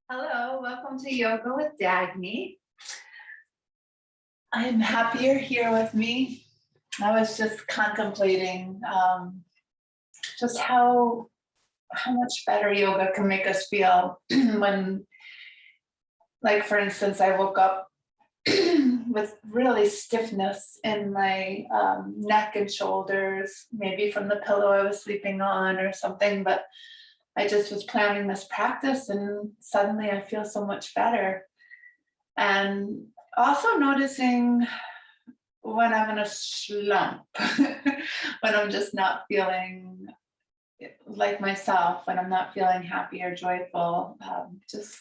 Hello, welcome to Yoga with Dagny. I'm happy you're here with me. I was just contemplating just how much better yoga can make us feel when, like for instance, I woke up with really stiffness in my neck and shoulders, maybe from the pillow I was sleeping on or something, but I just was planning this practice and suddenly I feel so much better. And also noticing when I'm in a slump, when I'm just not feeling like myself, when I'm not feeling happy or joyful, just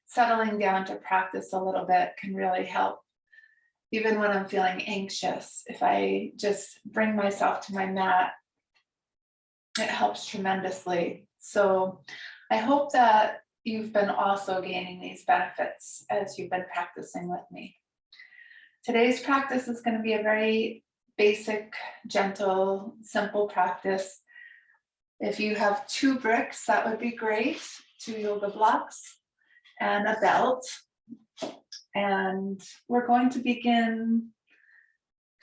settling down to practice a little bit can really help. Even when I'm feeling anxious, if I just bring myself to my mat, it helps tremendously. So I hope that you've been also gaining these benefits as you've been practicing with me. Today's practice is going to be a very basic, gentle, simple practice. If you have 2 bricks, that would be great, 2 yoga blocks and a belt. And we're going to begin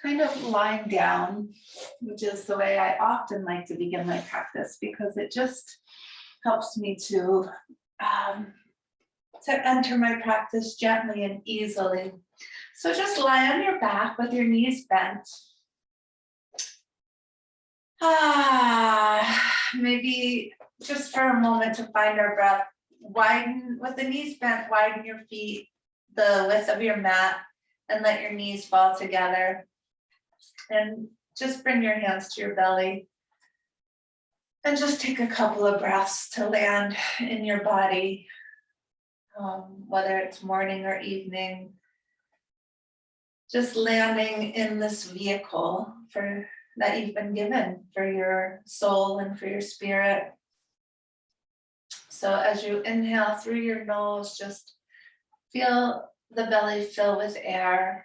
kind of lying down, which is the way I often like to begin my practice because it just helps me to enter my practice gently and easily. So just lie on your back with your knees bent. Maybe just for a moment to find our breath, widen with the knees bent, widen your feet the width of your mat and let your knees fall together. And just bring your hands to your belly and just take a couple of breaths to land in your body, whether it's morning or evening. Just landing in this vehicle that you've been given for your soul and for your spirit. So as you inhale through your nose, just feel the belly fill with air.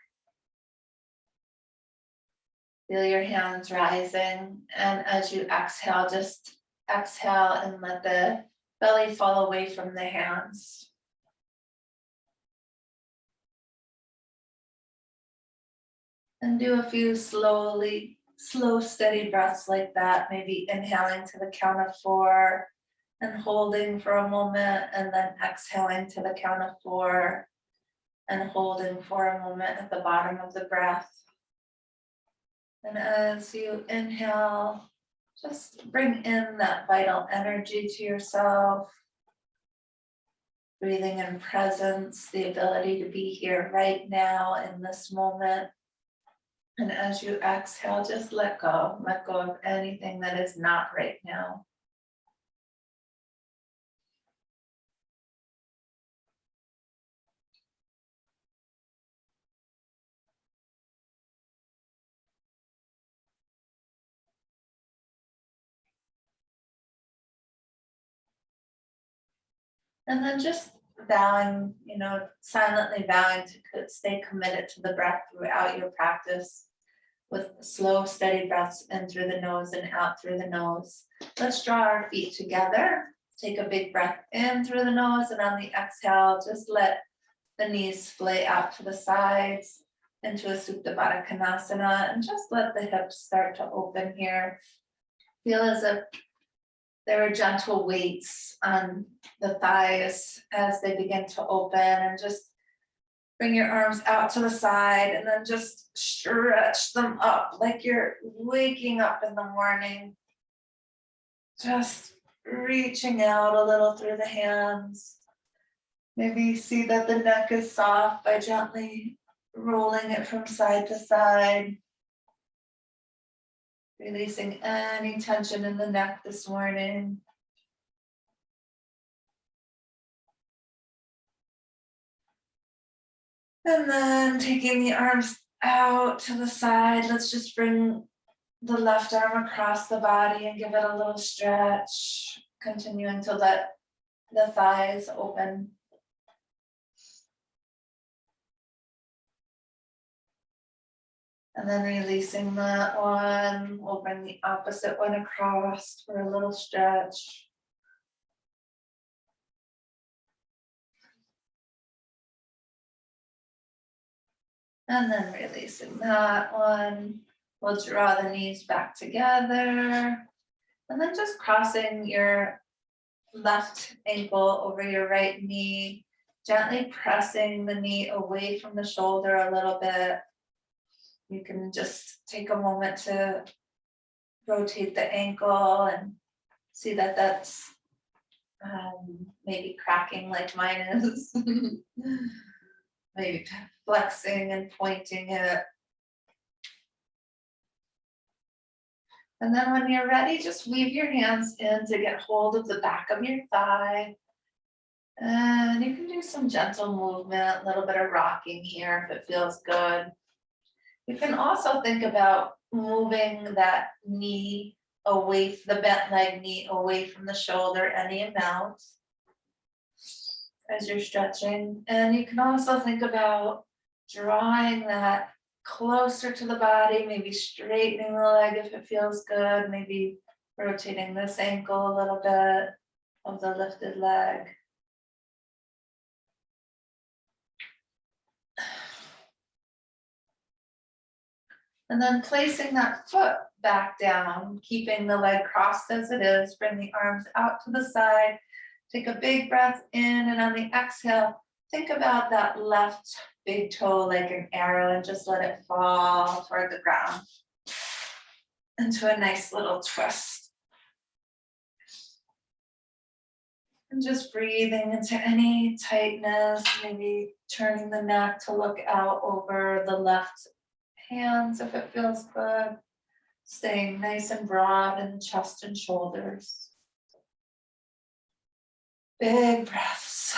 Feel your hands rising. And as you exhale, just exhale and let the belly fall away from the hands. And do a few slow, steady breaths like that, maybe inhaling to the count of 4 and holding for a moment, and then exhaling to the count of 4 and holding for a moment at the bottom of the breath. And as you inhale, just bring in that vital energy to yourself, breathing in presence, the ability to be here right now in this moment. And as you exhale, just let go of anything that is not right now. And then just vowing, silently vowing to stay committed to the breath throughout your practice with slow, steady breaths in through the nose and out through the nose. Let's draw our feet together. Take a big breath in through the nose, and on the exhale, just let the knees splay out to the sides into a Supta Baddha Konasana, and just let the hips start to open here. Feel as if there are gentle weights on the thighs as they begin to open, and just bring your arms out to the side and then just stretch them up like you're waking up in the morning. Just reaching out a little through the hands. Maybe see that the neck is soft by gently rolling it from side to side. Releasing any tension in the neck this morning. And then taking the arms out to the side, let's just bring the left arm across the body and give it a little stretch, continuing to let the thighs open. And then releasing that one, we'll bring the opposite one across for a little stretch. And then releasing that one. We'll draw the knees back together. And then just crossing your left ankle over your right knee, gently pressing the knee away from the shoulder a little bit. You can just take a moment to rotate the ankle and see that that's maybe cracking like mine is. Maybe flexing and pointing it. And then when you're ready, just weave your hands in to get hold of the back of your thigh. And you can do some gentle movement, a little bit of rocking here if it feels good. You can also think about moving that knee away, the bent leg knee away from the shoulder any amount as you're stretching. And you can also think about drawing that closer to the body, maybe straightening the leg if it feels good, maybe rotating this ankle a little bit of the lifted leg. And then placing that foot back down, keeping the leg crossed as it is, bring the arms out to the side, take a big breath in, and on the exhale, think about that left big toe like an arrow and just let it fall toward the ground into a nice little twist. And just breathing into any tightness, maybe turning the neck to look out over the left hands if it feels good. Staying nice and broad in the chest and shoulders. Big breaths.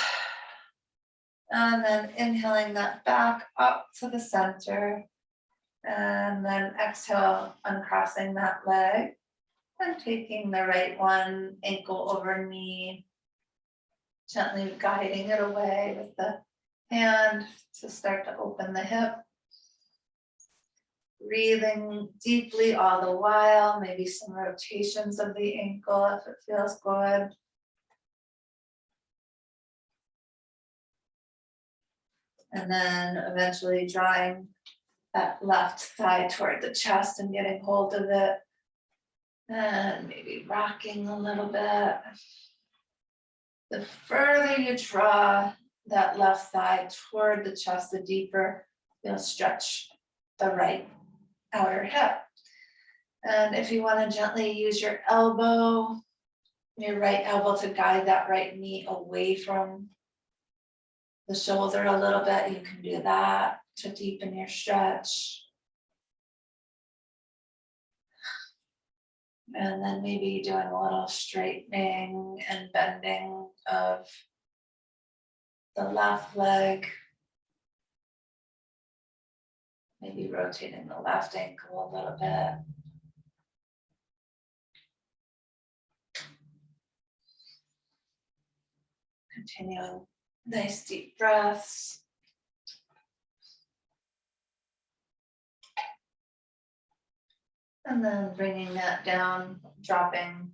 And then inhaling that back up to the center. And then exhale, uncrossing that leg. And taking the right one, ankle over knee. Gently guiding it away with the hand to start to open the hip. Breathing deeply all the while, maybe some rotations of the ankle if it feels good. And then eventually drawing that left thigh toward the chest and getting hold of it. And maybe rocking a little bit. The further you draw that left thigh toward the chest, the deeper you'll stretch the right outer hip. And if you want to gently use your elbow, your right elbow to guide that right knee away from the shoulder a little bit, you can do that to deepen your stretch. And then maybe doing a little straightening and bending of the left leg. Maybe rotating the left ankle a little bit. Continuing nice deep breaths. And then bringing that down, dropping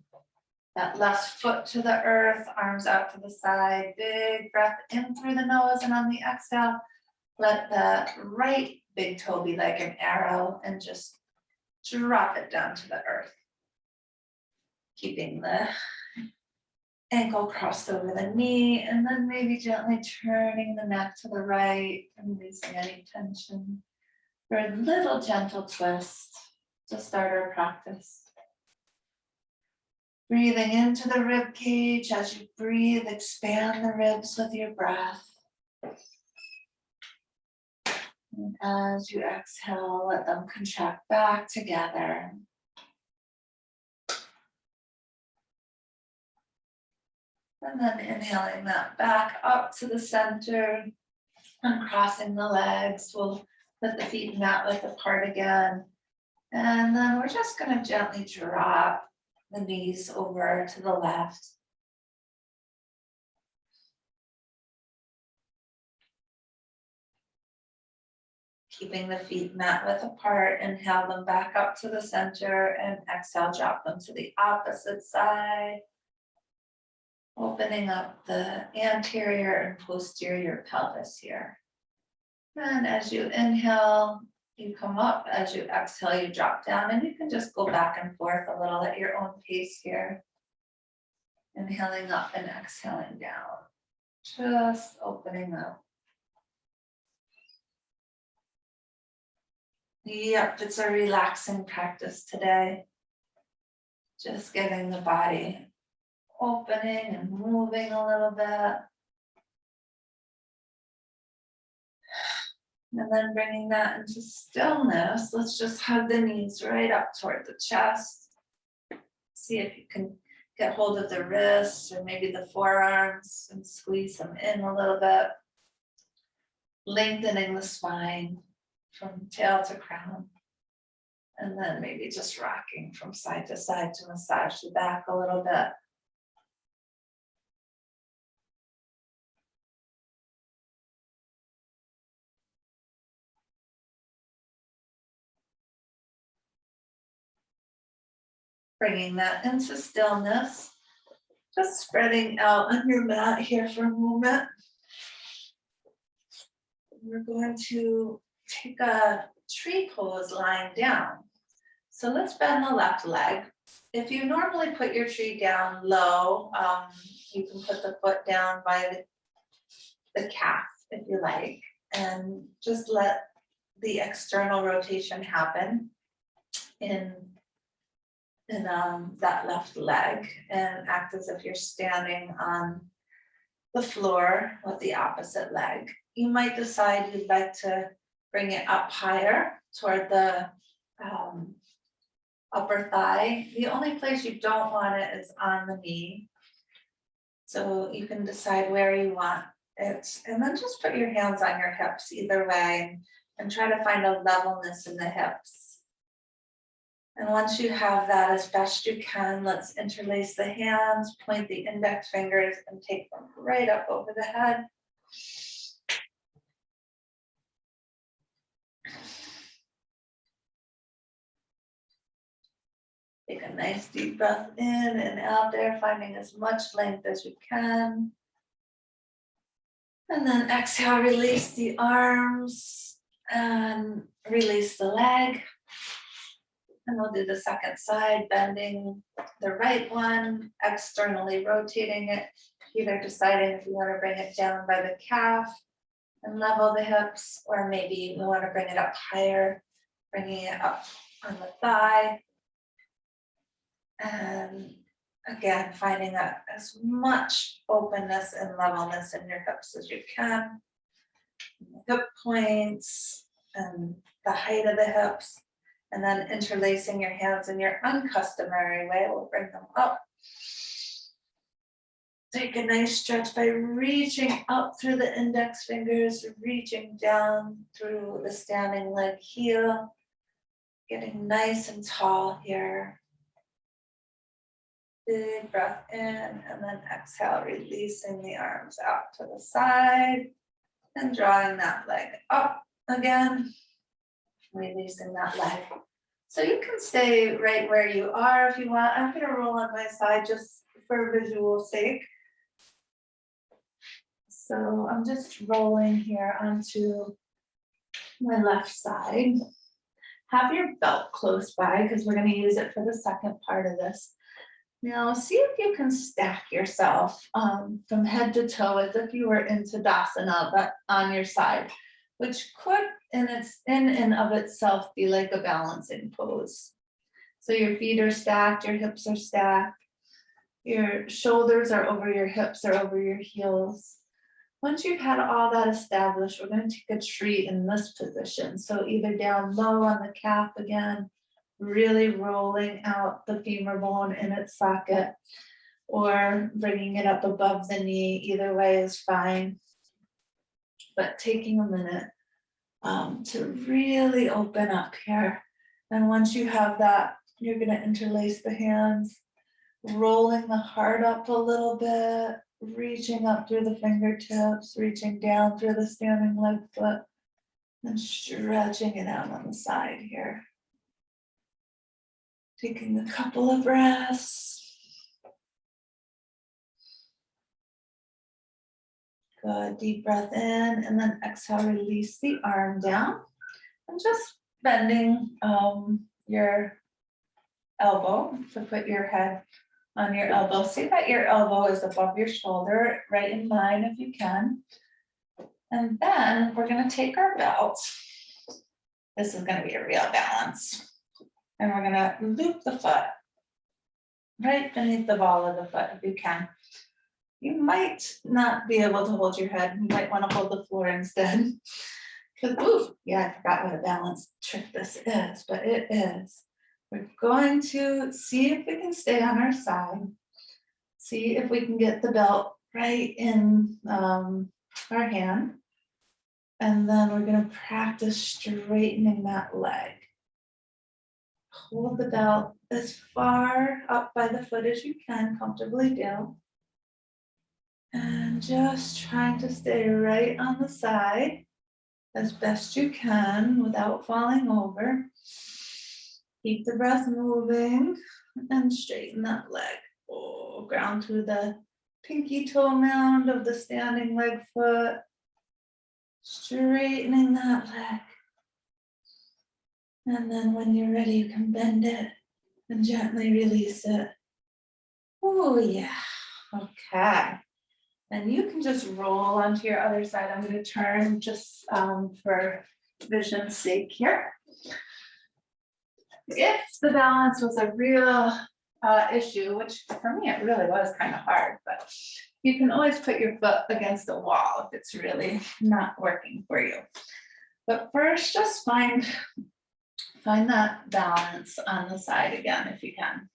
that left foot to the earth, arms out to the side, big breath in through the nose, and on the exhale, let the right big toe be like an arrow and just drop it down to the earth. Keeping the ankle crossed over the knee, and then maybe gently turning the neck to the right and releasing any tension for a little gentle twist to start our practice. Breathing into the rib cage. As you breathe, expand the ribs with your breath. And as you exhale, let them contract back together. And then inhaling that back up to the center and crossing the legs. We'll let the feet mat width apart again. And then we're just going to gently drop the knees over to the left. Keeping the feet mat width apart, inhale them back up to the center and exhale, drop them to the opposite side. Opening up the anterior and posterior pelvis here. And as you inhale, you come up. As you exhale, you drop down, and you can just go back and forth a little at your own pace here. Inhaling up and exhaling down. Just opening up. Yep, it's a relaxing practice today. Just getting the body opening and moving a little bit. And then bringing that into stillness. Let's just hug the knees right up toward the chest. See if you can get hold of the wrists or maybe the forearms and squeeze them in a little bit. Lengthening the spine from tail to crown. And then maybe just rocking from side to side to massage the back a little bit. Bringing that into stillness. Just spreading out on your mat here for a moment. We're going to take a tree pose lying down. So let's bend the left leg. If you normally put your tree down low, you can put the foot down by the calf if you like, and just let the external rotation happen in that left leg, and act as if you're standing on the floor with the opposite leg. You might decide you'd like to bring it up higher toward the upper thigh. The only place you don't want it is on the knee. So you can decide where you want it, and then just put your hands on your hips either way and try to find a levelness in the hips. And once you have that as best you can, let's interlace the hands, point the index fingers, and take them right up over the head. Take a nice deep breath in and out there, finding as much length as you can. And then exhale, release the arms and release the leg. And we'll do the second side, bending the right one, externally rotating it, either deciding if you want to bring it down by the calf and level the hips, or maybe we want to bring it up higher, bringing it up on the thigh. And again, finding that as much openness and levelness in your hips as you can. Hip points and the height of the hips. And then interlacing your hands in your uncustomary way. We'll bring them up. Take a nice stretch by reaching up through the index fingers, reaching down through the standing leg heel. Getting nice and tall here. Big breath in, and then exhale, releasing the arms out to the side and drawing that leg up again. Releasing that leg. So you can stay right where you are if you want. I'm going to roll on my side just for visual sake. So I'm just rolling here onto my left side. Have your belt close by because we're going to use it for the second part of this. Now see if you can stack yourself from head to toe as if you were in Tadasana, but on your side, which could in and of itself be like a balancing pose. So your feet are stacked, your hips are stacked, your shoulders are over your hips or over your heels. Once you've had all that established, we're going to take a tree in this position. So either down low on the calf again, really rolling out the femur bone in its socket, or bringing it up above the knee. Either way is fine. But taking a minute to really open up here. And once you have that, you're going to interlace the hands, rolling the heart up a little bit, reaching up through the fingertips, reaching down through the standing leg foot, and stretching it out on the side here. Taking a couple of breaths. Good, deep breath in, and then exhale, release the arm down. And just bending your elbow to put your head on your elbow. See that your elbow is above your shoulder, right in line if you can. And then we're gonna take our belt. This is gonna be a real balance. And we're gonna loop the foot right beneath the ball of the foot if you can. You might not be able to hold your head. You might want to hold the floor instead. Because, ooh, yeah, I forgot what a balance trick this is, but it is. We're going to see if we can stay on our side. See if we can get the belt right in our hand. And then we're going to practice straightening that leg. Hold the belt as far up by the foot as you can comfortably do. And just trying to stay right on the side as best you can without falling over. Keep the breath moving and straighten that leg. Oh, ground through the pinky toe mound of the standing leg foot. Straightening that leg. And then when you're ready, you can bend it and gently release it. Oh, yeah. Okay. And you can just roll onto your other side. I'm going to turn just for vision's sake here. If the balance was a real issue, which for me it really was kind of hard, but you can always put your foot against the wall if it's really not working for you. But first, just find that balance on the side again if you can.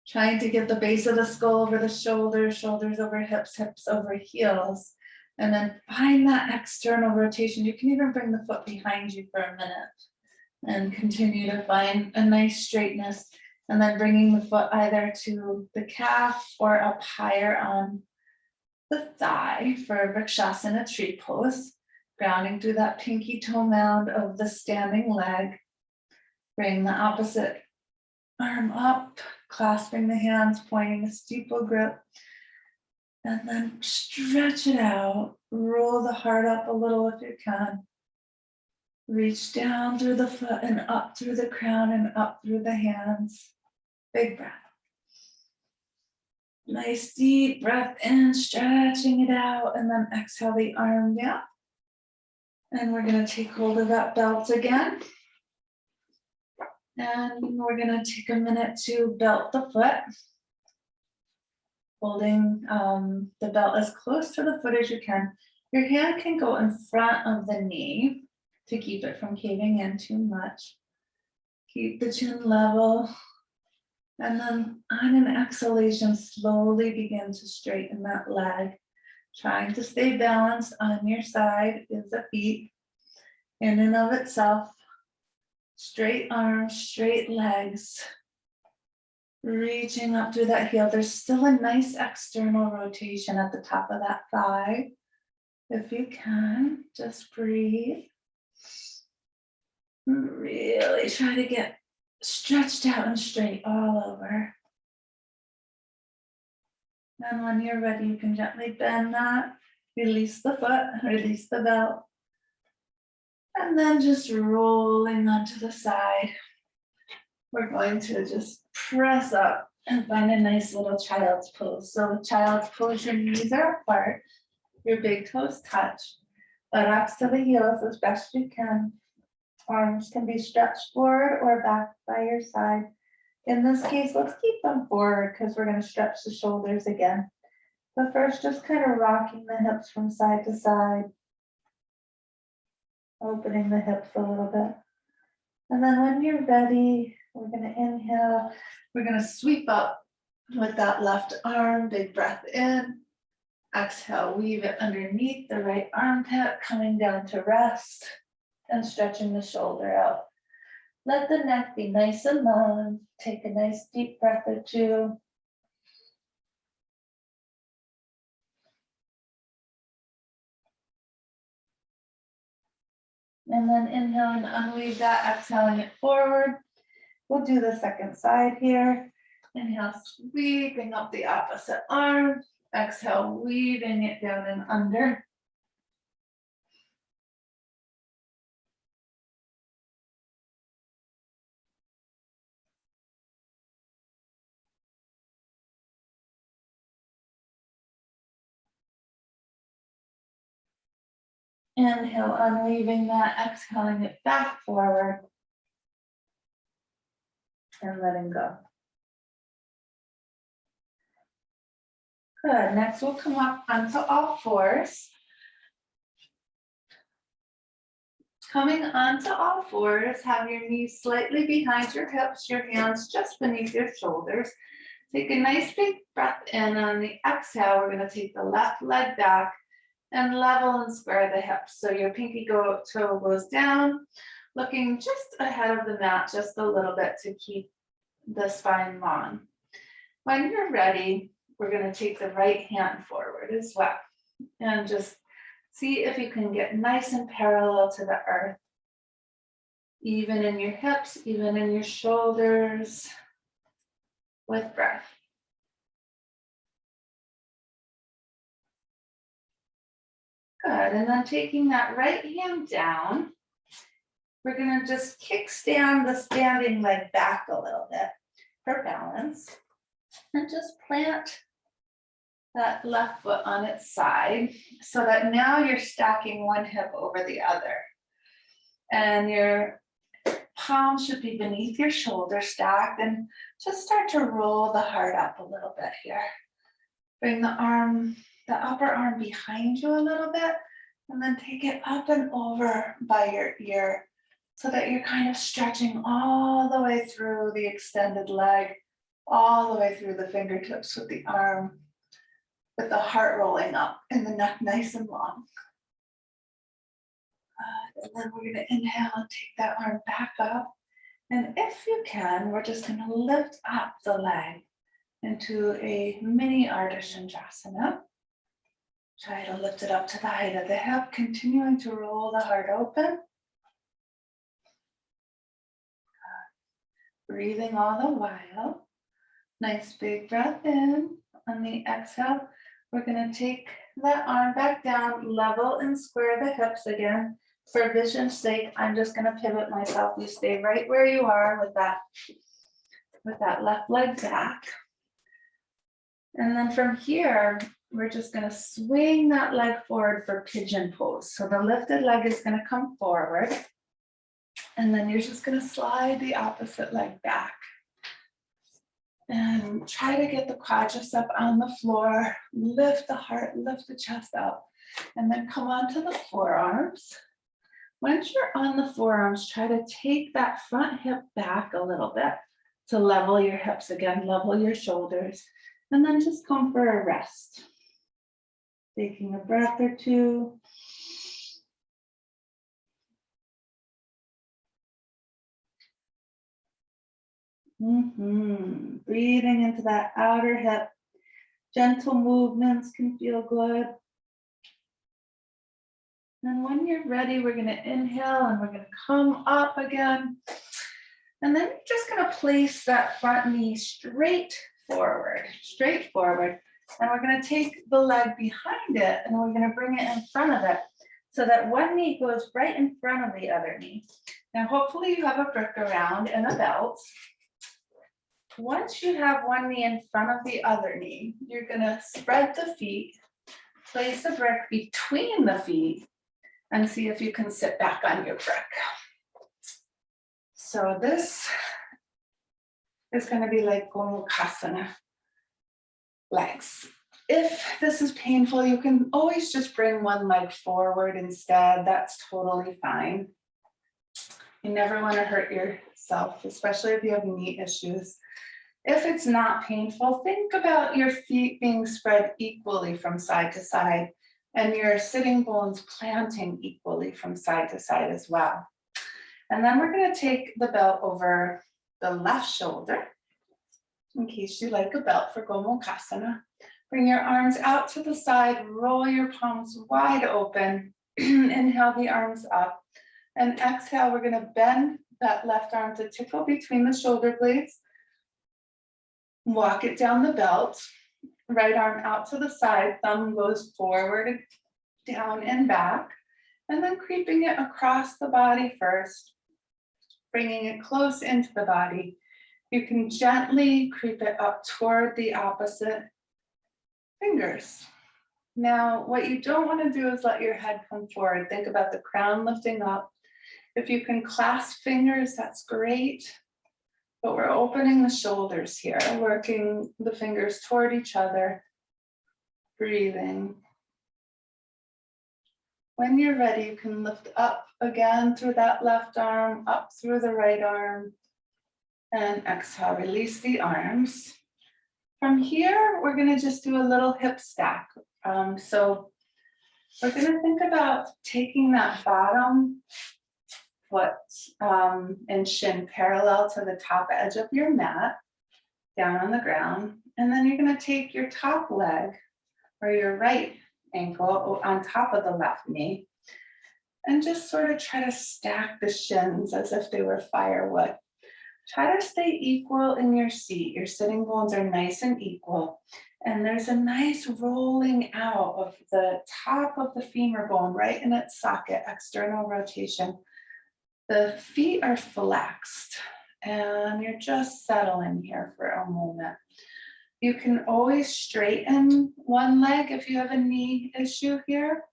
Trying to get the base of the skull over the shoulders, shoulders over hips, hips over heels, and then find that external rotation. You can even bring the foot behind you for a minute and continue to find a nice straightness, and then bringing the foot either to the calf or up higher on the thigh for Vrikshasana tree pose, grounding through that pinky toe mound of the standing leg. Bring the opposite arm up, clasping the hands, pointing a steeple grip, and then stretch it out. Roll the heart up a little if you can. Reach down through the foot and up through the crown and up through the hands. Big breath. Nice deep breath in, stretching it out, and then exhale the arm down. And we're going to take hold of that belt again. And we're going to take a minute to belt the foot, holding the belt as close to the foot as you can. Your hand can go in front of the knee to keep it from caving in too much. Keep the chin level. And then on an exhalation, slowly begin to straighten that leg. Trying to stay balanced on your side is a feat in and of itself. Straight arms, straight legs, reaching up through that heel. There's still a nice external rotation at the top of that thigh. If you can, just breathe. Really try to get stretched out and straight all over. And when you're ready, you can gently bend that, release the foot, release the belt. And then just rolling onto the side. We're going to just press up and find a nice little child's pose. So child's pose, your knees are apart, your big toes touch, buttocks to the heels as best you can. Arms can be stretched forward or back by your side. In this case, let's keep them forward because we're going to stretch the shoulders again. But first, just kind of rocking the hips from side to side. Opening the hips a little bit. And then when you're ready, we're going to inhale. We're going to sweep up with that left arm, big breath in. Exhale, weave it underneath the right armpit, coming down to rest and stretching the shoulder out. Let the neck be nice and long. Take a nice deep breath or two. And then inhale and unweave that, exhaling it forward. We'll do the second side here. Inhale, sweeping up the opposite arm. Exhale, weaving it down and under. Inhale, unweaving that, exhaling it back forward. And letting go. Good, next we'll come up onto all fours. Coming onto all fours, have your knees slightly behind your hips, your hands just beneath your shoulders. Take a nice big breath in. On the exhale, we're gonna take the left leg back and level and square the hips. So your pinky toe goes down, looking just ahead of the mat, just a little bit to keep the spine long. When you're ready, we're gonna take the right hand forward as well. And just see if you can get nice and parallel to the earth. Even in your hips, even in your shoulders, with breath. Good, and then taking that right hand down, we're gonna just kickstand the standing leg back a little bit for balance. And just plant that left foot on its side so that now you're stacking one hip over the other. And your palm should be beneath your shoulder stacked, and just start to roll the heart up a little bit here. Bring the upper arm behind you a little bit, and then take it up and over by your ear so that you're kind of stretching all the way through the extended leg, all the way through the fingertips with the arm, with the heart rolling up and the neck nice and long. And then we're going to inhale and take that arm back up. And if you can, we're just going to lift up the leg into a mini Ardha Shandrasana. Try to lift it up to the height of the hip, continuing to roll the heart open. Breathing all the while. Nice big breath in. On the exhale, we're going to take that arm back down, level and square the hips again. For vision's sake, I'm just going to pivot myself. You stay right where you are with that left leg back. And then from here, we're just going to swing that leg forward for pigeon pose. So the lifted leg is going to come forward. And then you're just going to slide the opposite leg back. And try to get the quadricep on the floor. Lift the heart, lift the chest up. And then come onto the forearms. Once you're on the forearms, try to take that front hip back a little bit to level your hips again, level your shoulders, and then just come for a rest. Taking a breath or two. Breathing into that outer hip. Gentle movements can feel good. And when you're ready, we're going to inhale and we're going to come up again. And then you're just going to place that front knee straight forward. And we're going to take the leg behind it and we're going to bring it in front of it so that one knee goes right in front of the other knee. Now, hopefully you have a brick around and a belt. Once you have one knee in front of the other knee, you're going to spread the feet, place a brick between the feet, and see if you can sit back on your brick. So this is going to be like Gomukhasana legs. If this is painful, you can always just bring one leg forward instead. That's totally fine. You never want to hurt yourself, especially if you have knee issues. If it's not painful, think about your feet being spread equally from side to side and your sitting bones planting equally from side to side as well. And then we're going to take the belt over the left shoulder, in case you like a belt for Gomukhasana. Bring your arms out to the side, roll your palms wide open, inhale the arms up, and exhale, we're going to bend that left arm to tickle between the shoulder blades. Walk it down the belt, right arm out to the side, thumb goes forward, down and back, and then creeping it across the body first, bringing it close into the body. You can gently creep it up toward the opposite fingers. Now, what you don't want to do is let your head come forward. Think about the crown lifting up. If you can clasp fingers, that's great. But we're opening the shoulders here, working the fingers toward each other, breathing. When you're ready, you can lift up again through that left arm, up through the right arm, and exhale, release the arms. From here, we're gonna just do a little hip stack. So we're gonna think about taking that bottom foot and shin parallel to the top edge of your mat, down on the ground. And then you're gonna take your top leg or your right ankle on top of the left knee and just sort of try to stack the shins as if they were firewood. Try to stay equal in your seat. Your sitting bones are nice and equal. And there's a nice rolling out of the top of the femur bone right in its socket, external rotation. The feet are flexed and you're just settling here for a moment. You can always straighten one leg if you have a knee issue here.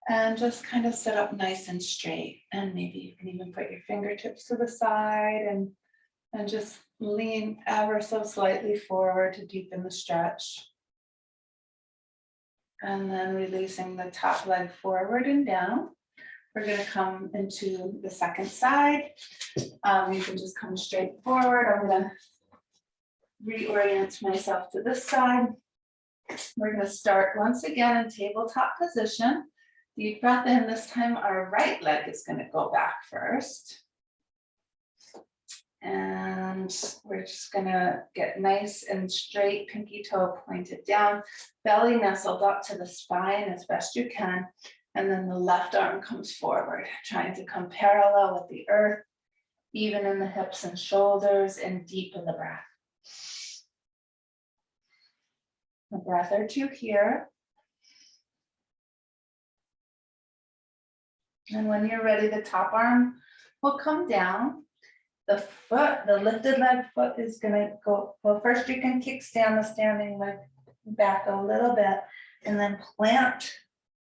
And just kind of sit up nice and straight. And maybe you can even put your fingertips to the side and just lean ever so slightly forward to deepen the stretch. And then releasing the top leg forward and down. We're going to come into the second side. You can just come straight forward. I'm going to reorient myself to this side. We're going to start once again in tabletop position. Deep breath in. This time our right leg is going to go back first. And we're just going to get nice and straight, pinky toe pointed down, belly nestled up to the spine as best you can. And then the left arm comes forward, trying to come parallel with the earth, even in the hips and shoulders, and deep in the breath. A breath or two here. And when you're ready, the top arm will come down. The foot, the lifted leg foot is gonna go, well, first you can kickstand the standing leg back a little bit and then plant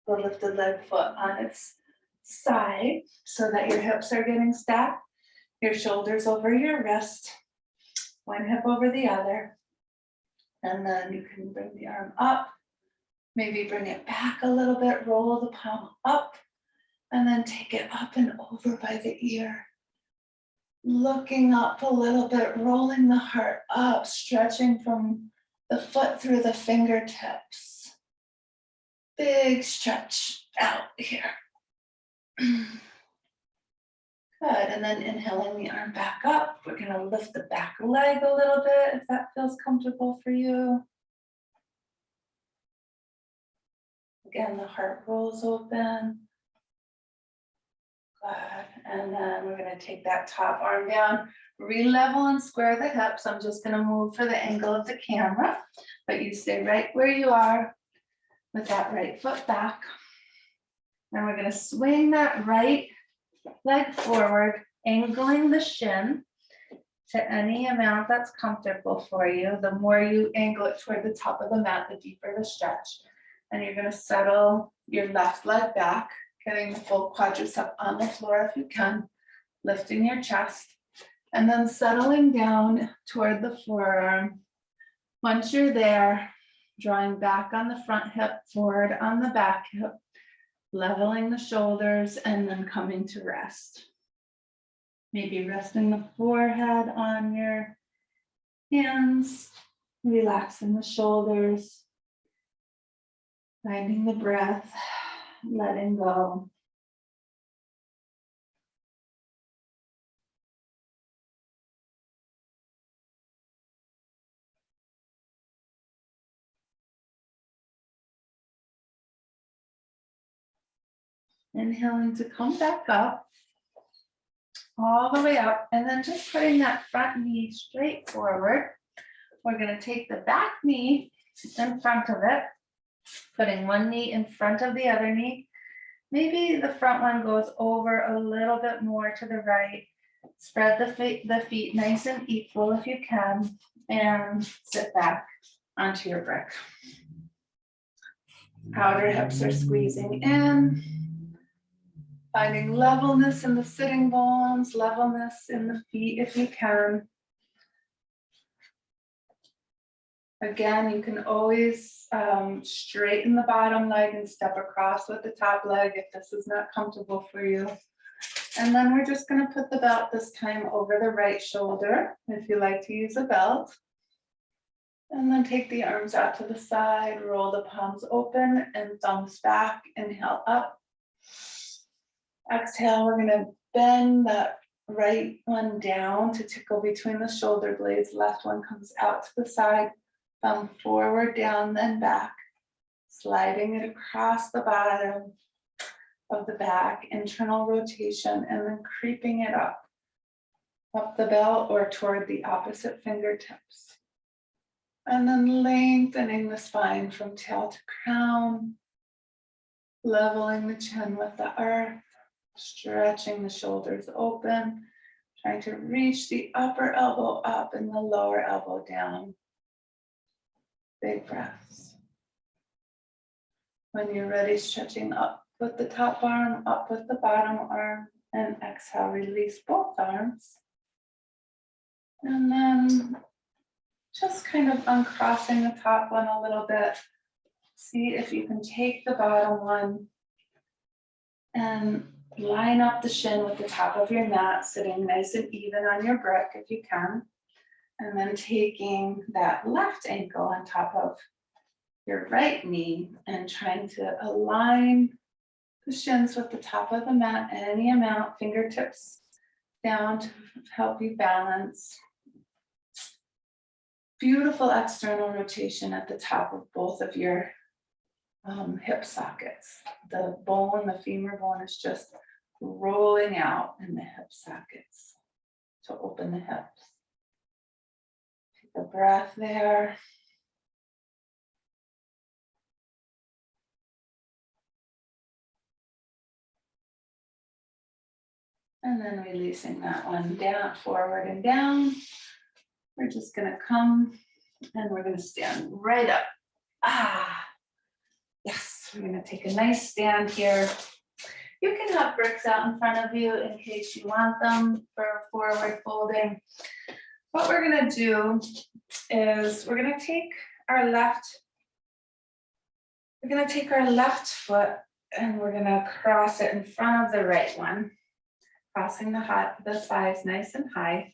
the lifted leg foot on its side so that your hips are getting stacked, your shoulders over your wrist, one hip over the other. And then you can bring the arm up, maybe bring it back a little bit, roll the palm up, and then take it up and over by the ear. Looking up a little bit, rolling the heart up, stretching from the foot through the fingertips. Big stretch out here. Good, and then inhaling the arm back up. We're gonna lift the back leg a little bit if that feels comfortable for you. Again, the heart rolls open. Good, and then we're gonna take that top arm down, re-level and square the hips. I'm just gonna move for the angle of the camera, but you stay right where you are with that right foot back. And we're gonna swing that right leg forward, angling the shin to any amount that's comfortable for you. The more you angle it toward the top of the mat, the deeper the stretch. And you're gonna settle your left leg back, getting the full quadricep on the floor if you can, lifting your chest, and then settling down toward the forearm. Once you're there, drawing back on the front hip, forward on the back hip, leveling the shoulders, and then coming to rest. Maybe resting the forehead on your hands, relaxing the shoulders, finding the breath, letting go. Inhaling to come back up, all the way up, and then just putting that front knee straight forward. We're going to take the back knee in front of it, putting one knee in front of the other knee. Maybe the front one goes over a little bit more to the right. Spread the feet nice and equal if you can, and sit back onto your brick. Outer hips are squeezing in, finding levelness in the sitting bones, levelness in the feet if you can. Again, you can always straighten the bottom leg and step across with the top leg if this is not comfortable for you. And then we're just going to put the belt this time over the right shoulder if you like to use a belt. And then take the arms out to the side, roll the palms open and thumbs back, inhale up. Exhale, we're going to bend that right one down to tickle between the shoulder blades. Left one comes out to the side, thumb forward, down, then back. Sliding it across the bottom of the back, internal rotation, and then creeping it up the belt or toward the opposite fingertips. And then lengthening the spine from tail to crown, leveling the chin with the earth, stretching the shoulders open, trying to reach the upper elbow up and the lower elbow down. Big breaths. When you're ready, stretching up with the top arm, up with the bottom arm, and exhale, release both arms. And then just kind of uncrossing the top one a little bit. See if you can take the bottom one and line up the shin with the top of your mat, sitting nice and even on your brick if you can. And then taking that left ankle on top of your right knee and trying to align the shins with the top of the mat, any amount, fingertips down to help you balance. Beautiful external rotation at the top of both of your hip sockets. The bone, the femur bone is just rolling out in the hip sockets to open the hips. Take a breath there. And then releasing that one down, forward and down. We're just gonna come and we're gonna stand right up. Yes, we're gonna take a nice stand here. You can have bricks out in front of you in case you want them for forward folding. What we're gonna do is we're gonna take our left foot and we're gonna cross it in front of the right one. Crossing the thighs nice and high.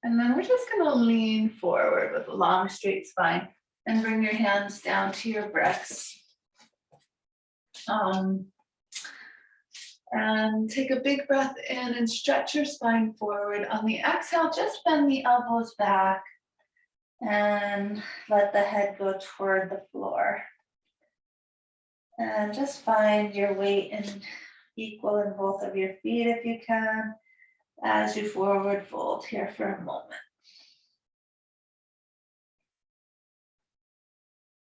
And then we're just gonna lean forward with a long straight spine and bring your hands down to your bricks. And take a big breath in and stretch your spine forward. On the exhale, just bend the elbows back and let the head go toward the floor. And just find your weight and equal in both of your feet if you can, as you forward fold here for a moment.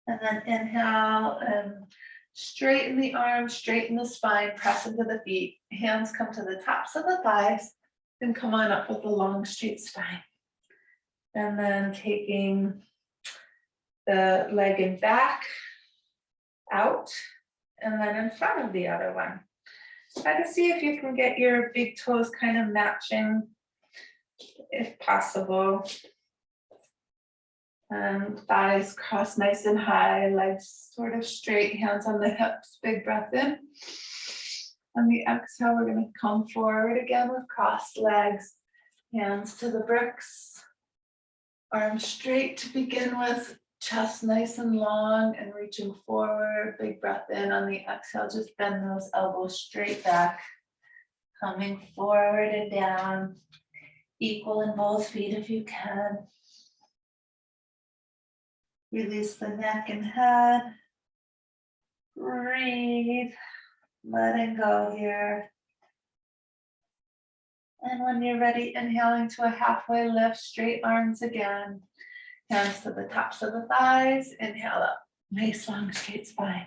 And then inhale and straighten the arms, straighten the spine, press into the feet. Hands come to the tops of the thighs and come on up with a long straight spine. And then taking the leg and back out and then in front of the other one. Try to see if you can get your big toes kind of matching if possible. And thighs cross nice and high, legs sort of straight, hands on the hips, big breath in. On the exhale, we're going to come forward again with crossed legs, hands to the bricks, arms straight to begin with, chest nice and long and reaching forward, big breath in. On the exhale, just bend those elbows straight back, coming forward and down, equal in both feet if you can. Release the neck and head. Breathe, letting go here. And when you're ready, inhaling to a halfway lift, straight arms again. Hands to the tops of the thighs, inhale up, nice long straight spine,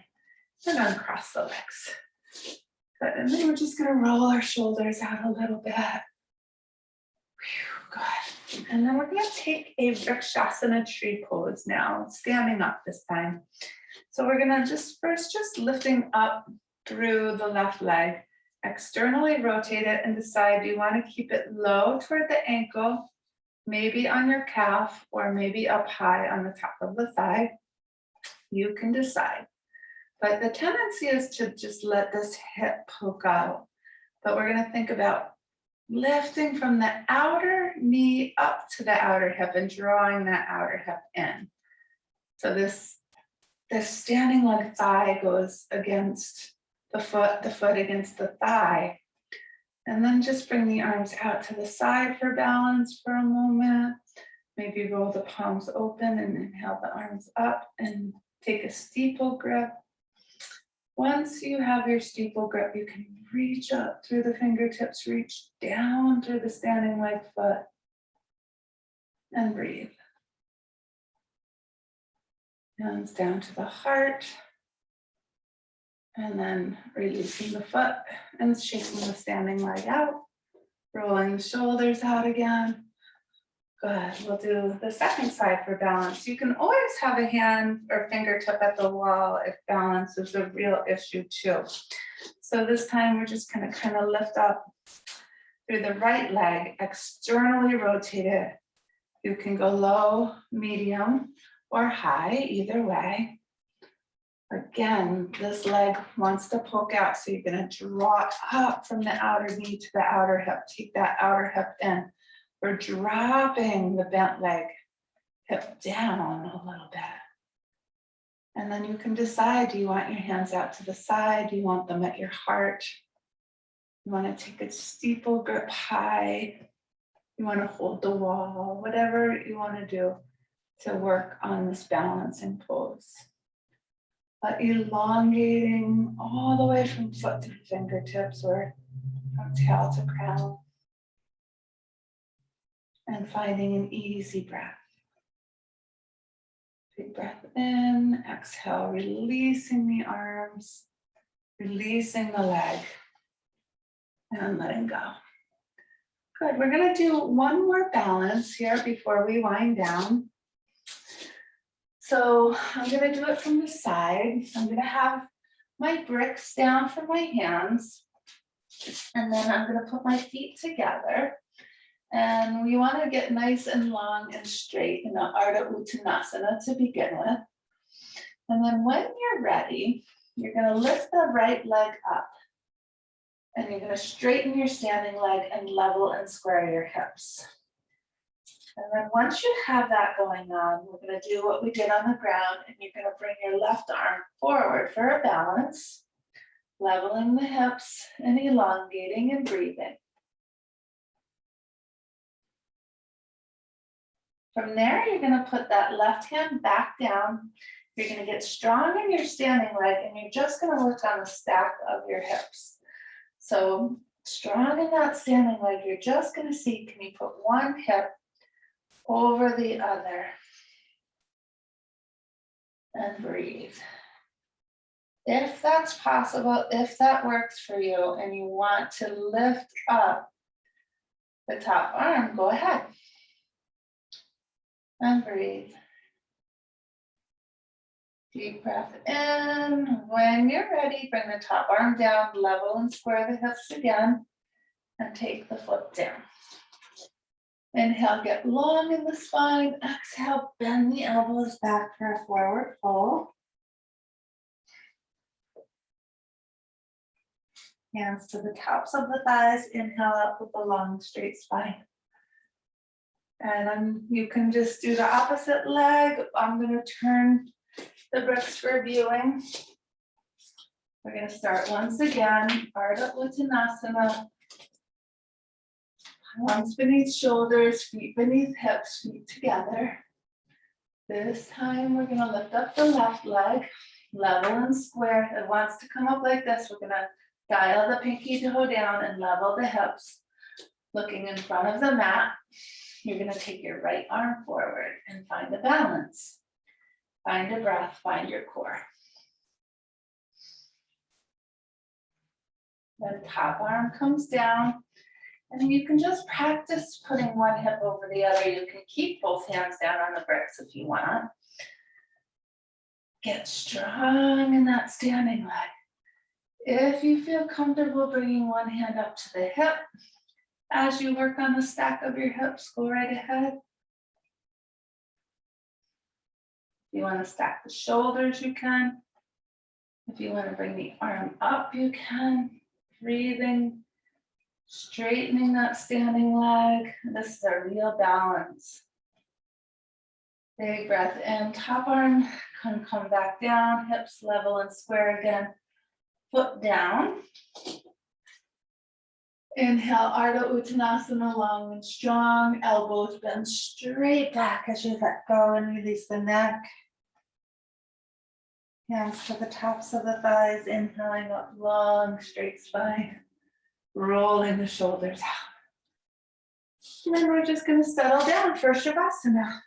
and uncross the legs. Good, and then we're just gonna roll our shoulders out a little bit. Good, and then we're gonna take a Vrikshasana tree pose now, standing up this time. So we're gonna just lifting up through the left leg, externally rotate it and decide, do you wanna keep it low toward the ankle, maybe on your calf, or maybe up high on the top of the thigh? You can decide. But the tendency is to just let this hip poke out. But we're gonna think about lifting from the outer knee up to the outer hip and drawing that outer hip in. So this standing leg thigh goes against the foot against the thigh. And then just bring the arms out to the side for balance for a moment. Maybe roll the palms open and inhale the arms up and take a steeple grip. Once you have your steeple grip, you can reach up through the fingertips, reach down through the standing leg foot, and breathe. Hands down to the heart, and then releasing the foot and shaking the standing leg out, rolling the shoulders out again. Good, we'll do the second side for balance. You can always have a hand or fingertip at the wall if balance is a real issue too. So this time we're just gonna kind of lift up through the right leg, externally rotate it. You can go low, medium, or high, either way. Again, this leg wants to poke out, so you're gonna draw up from the outer knee to the outer hip. Take that outer hip in. We're dropping the bent leg hip down a little bit. And then you can decide, do you want your hands out to the side? Do you want them at your heart? You want to take a steeple grip high? You want to hold the wall? Whatever you want to do to work on this balancing pose. But elongating all the way from foot to fingertips or from tail to crown. And finding an easy breath. Big breath in, exhale, releasing the arms, releasing the leg, and letting go. Good, we're gonna do one more balance here before we wind down. So I'm gonna do it from the side. I'm gonna have my bricks down for my hands, and then I'm gonna put my feet together. And we want to get nice and long and straight in the Ardha Uttanasana to begin with. And then when you're ready, you're going to lift the right leg up. And you're going to straighten your standing leg and level and square your hips. And then once you have that going on, we're going to do what we did on the ground. And you're going to bring your left arm forward for a balance, leveling the hips and elongating and breathing. From there, you're going to put that left hand back down. You're going to get strong in your standing leg, and you're just going to work on the stack of your hips. So strong in that standing leg, you're just going to see, can you put one hip over the other? And breathe. If that's possible, if that works for you, and you want to lift up the top arm, go ahead. And breathe. Deep breath in. When you're ready, bring the top arm down, level and square the hips again, and take the foot down. Inhale, get long in the spine. Exhale, bend the elbows back for a forward fold. Hands to the tops of the thighs. Inhale up with a long, straight spine. And you can just do the opposite leg. I'm going to turn the bricks for viewing. We're going to start once again, Ardha Uttanasana. Arms beneath shoulders, feet beneath hips, feet together. This time we're going to lift up the left leg, level and square. It wants to come up like this. We're going to dial the pinky toe down and level the hips, looking in front of the mat. you're gonna take your right arm forward and find a balance. Find a breath, find your core. The top arm comes down, and then you can just practice putting one hip over the other. You can keep both hands down on the bricks if you want. Get strong in that standing leg. If you feel comfortable bringing one hand up to the hip, as you work on the stack of your hips, go right ahead. If you want to stack the shoulders, you can. If you want to bring the arm up, you can. Breathing, straightening that standing leg. This is a real balance. Big breath in, top arm can come back down, hips level and square again. Foot down. Inhale, Ardha Uttanasana, long and strong. Elbows bend straight back as you let go and release the neck. Hands to the tops of the thighs, inhaling up long, straight spine. Rolling the shoulders out. And then we're just going to settle down for Shavasana.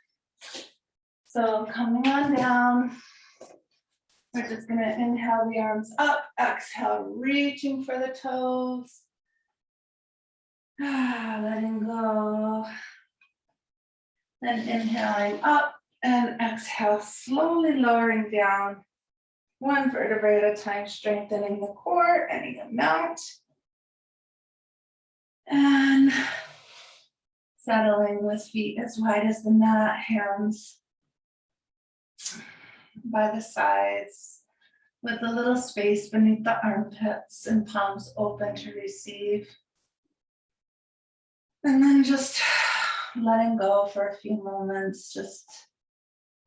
So coming on down, we're just going to inhale the arms up, exhale, reaching for the toes. Letting go. Then inhaling up and exhale, slowly lowering down. One vertebrae at a time, strengthening the core any amount. And settling with feet as wide as the mat, hands by the sides, with a little space beneath the armpits and palms open to receive. And then just letting go for a few moments, just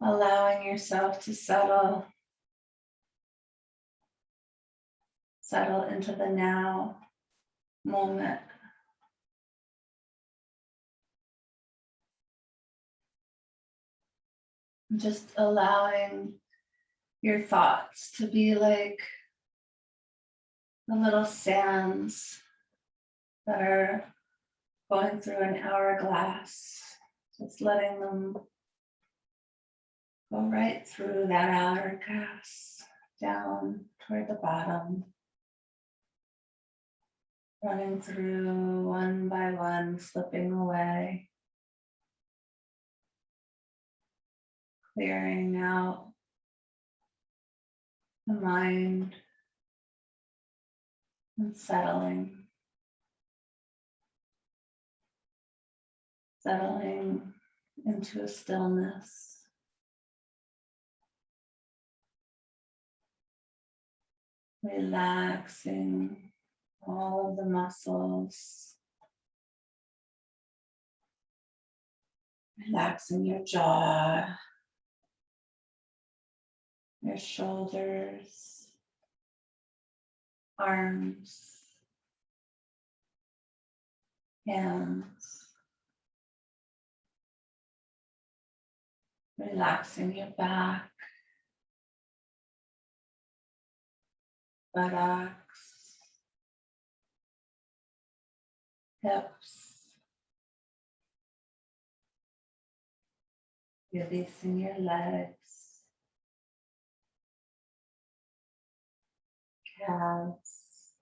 allowing yourself to settle into the now moment. Just allowing your thoughts to be like the little sands that are going through an hourglass, just letting them go right through that hourglass, down toward the bottom, running through one by one, slipping away, clearing out the mind and settling into a stillness. Relaxing all of the muscles, relaxing your jaw, your shoulders, arms, hands, relaxing your back, buttocks, hips, releasing your legs, calves,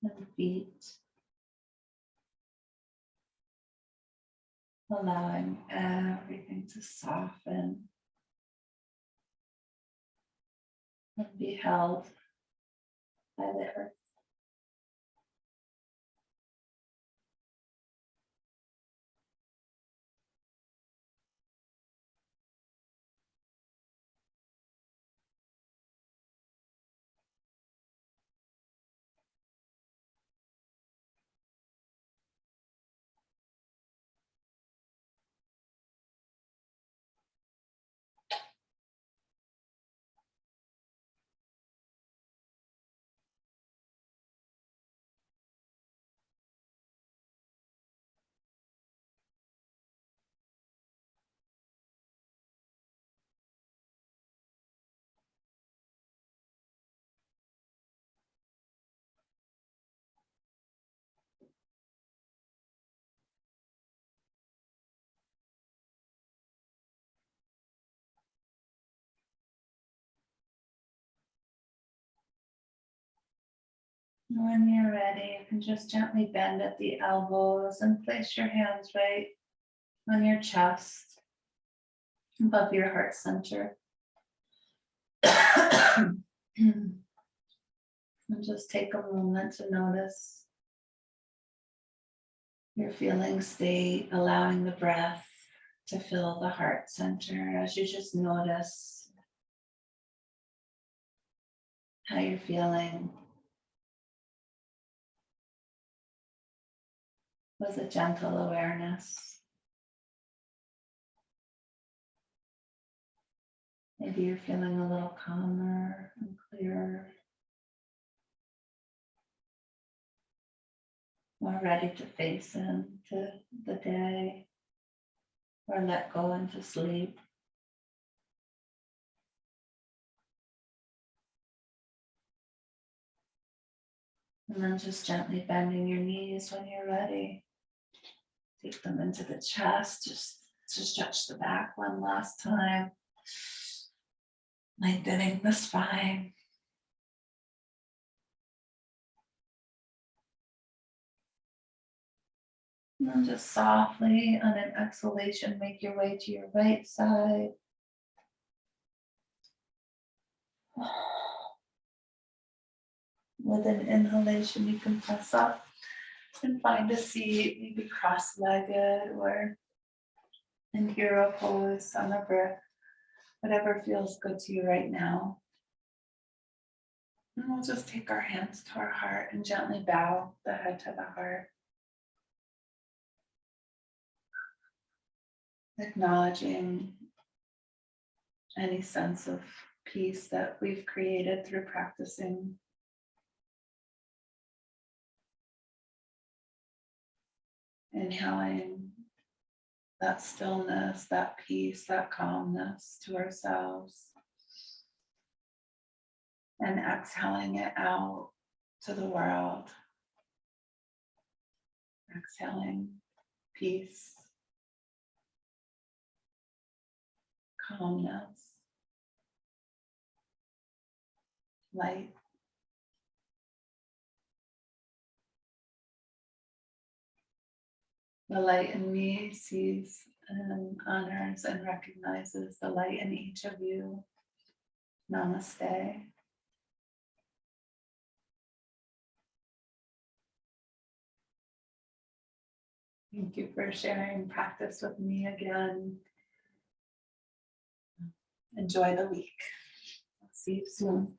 and feet, allowing everything to soften and be held by the earth. When you're ready, you can just gently bend at the elbows and place your hands right on your chest, above your heart center. And just take a moment to notice your feeling state, allowing the breath to fill the heart center as you just notice how you're feeling with a gentle awareness. Maybe you're feeling a little calmer and clearer, more ready to face into the day or let go into sleep. And then just gently bending your knees when you're ready. Take them into the chest, just to stretch the back one last time. Lengthening the spine. And then just softly on an exhalation, make your way to your right side. With an inhalation, you can press up and find a seat, maybe cross-legged or in hero pose, whatever feels good to you right now. And we'll just take our hands to our heart and gently bow the head to the heart. Acknowledging any sense of peace that we've created through practicing. Inhaling that stillness, that peace, that calmness to ourselves. And exhaling it out to the world. Exhaling peace, calmness, light. The light in me sees and honors and recognizes the light in each of you. Namaste. Thank you for sharing practice with me again. Enjoy the week. See you soon.